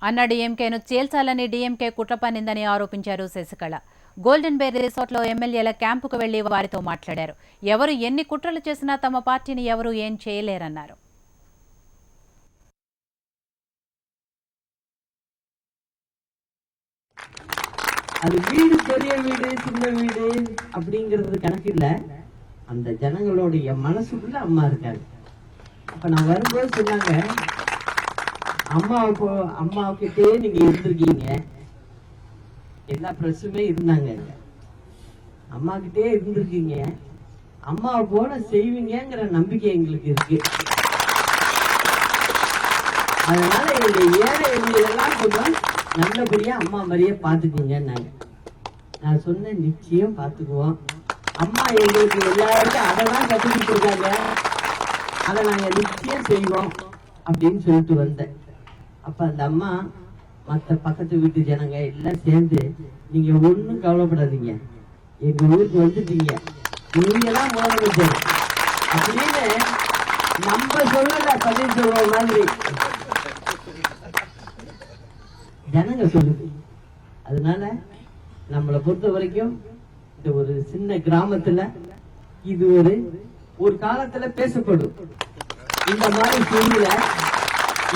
అన్న డీఎంకేను చేల్చాలని డీఎంకే కుట్ర పన్నిందని ఆరోపించారు శశికళ. గోల్డెన్ బే రిసార్ట్లో ఎమ్మెల్యేల క్యాంపుకు వెళ్లి వారితో మాట్లాడారు. ఎవరు ఎన్ని కుట్రలు చేసినా తమ పార్టీని ఎవరు ఏం చేయలేరన్నారు. அது வீடு பெரிய வீடு சின்ன வீடு அப்படிங்கிறது கணக்கு இல்ல. அந்த ஜனங்களுடைய மனசுக்குள்ள அம்மா இருக்காங்க. அப்ப நான் வரும்போது சொன்னாங்க, அம்மாவுக்கிட்டே நீங்க இருந்திருக்கீங்க, எல்லா பிரச்சனையுமே இருந்தாங்க, அம்மா கிட்டே இருந்திருக்கீங்க, அம்மாவை போல செய்வீங்கிற நம்பிக்கை எங்களுக்கு இருக்கு. அதனால எங்க ஏழை எல்லாம் கொஞ்சம் நல்லபடியா அம்மா மாதிரியே பாத்துக்கீங்க. நான் சொன்னேன், நிச்சயம் பாத்துக்குவோம். அம்மா எங்களுக்கு எல்லாருக்கும் அதைதான் கத்துக்கிட்டு இருக்காங்க, அதை நாங்க நிச்சயம் செய்வோம் அப்படின்னு சொல்லிட்டு வந்தேன். அப்ப அந்த அம்மா மற்ற பக்கத்து வீட்டு ஜனங்க எல்லாம் சேர்ந்து, நீங்க ஒன்னும் கவலைப்படாதீங்க, எங்க ஊருக்கு வந்துட்டீங்க, நீங்க தான் முதலமைச்சர் அப்படின்னு நம்ம சொல்லல, பன்னீர்செல்வம் மாதிரி ஜனங்க சொல்லுது. அதனால நம்மளை பொறுத்த வரைக்கும் இந்த ஒரு சின்ன கிராமத்துல இது ஒரு காலத்துல பேசப்படும். இந்த மாதிரி சூழ்நிலை,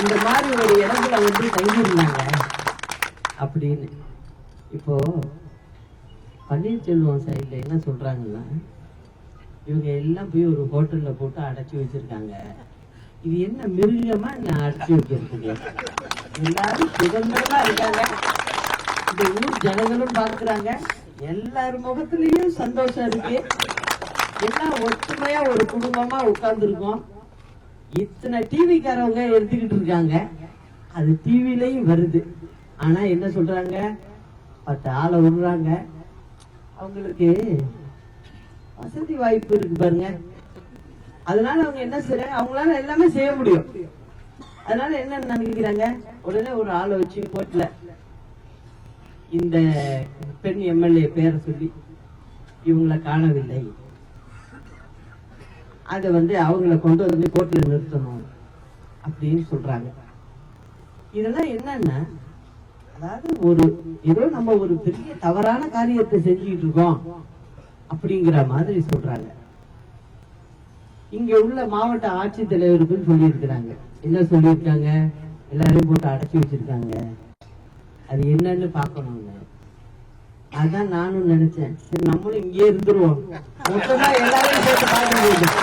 இந்த மாதிரி ஒரு இடத்துல வந்து தங்கியிருந்தாங்க அப்படின்னு. இப்போ பன்னீர்செல்வம் சைட்ல என்ன சொல்றாங்கன்னா, இவங்க எல்லாம் போய் ஒரு ஹோட்டல்ல போட்டு அடைச்சி வச்சிருக்காங்க, இது என்ன மிருகமா நான் அடைச்சி வைக்கிறதுக்கு, எல்லாரும் சுதந்திரமா இருக்காங்க, இந்த ஊர் ஜனங்களும் பார்க்கிறாங்க, எல்லாரும் முகத்திலையும் சந்தோஷம் இருக்கு, எல்லாம் ஒற்றுமையா ஒரு குடும்பமா உட்கார்ந்து இருக்கோம், இத்தனை டிவிக்காரவங்க எடுத்துக்கிட்டு இருக்காங்க, அது டிவிலையும் வருது. ஆனா என்ன சொல்றாங்க, 10 ஆளை விடுறாங்க, அவங்களுக்கு வசதி வாய்ப்பு இருக்கு பாருங்க, அதனால அவங்க என்ன செய்யறாங்க, அவங்களால எல்லாமே செய்ய முடியும். அதனால என்ன நினைக்கிறாங்க, உடனே ஒரு ஆளை வச்சு கோர்ட்ல இந்த பெண் எம்எல்ஏ பேரை சொல்லி இவங்களை காணவில்லை, அதை அவங்கள கொண்டு வந்து கோர்ட்ல நிறுத்தணும் அப்படின்னு சொல்றாங்க. இதெல்லாம் என்னன்னா, அதாவது ஏதோ நம்ம ஒரு பெரிய தவறான காரியத்தை செஞ்சுட்டு இருக்கோம் அப்படிங்கிற மாதிரி சொல்றாங்க. இங்க உள்ள மாவட்ட ஆட்சித்தலைவருக்குன்னு சொல்லி இருக்கிறாங்க. என்ன சொல்லியிருக்காங்க, எல்லாரையும் போட்டு அடைச்சி வச்சிருக்காங்க, அது என்னன்னு பாக்கணும்னு. அதான் நானும் நினைச்சேன், சரி நம்மளும் இங்கே இருந்துருவோம், மொத்தமா எல்லாரையும் போட்டு பார்க்க முடியும்.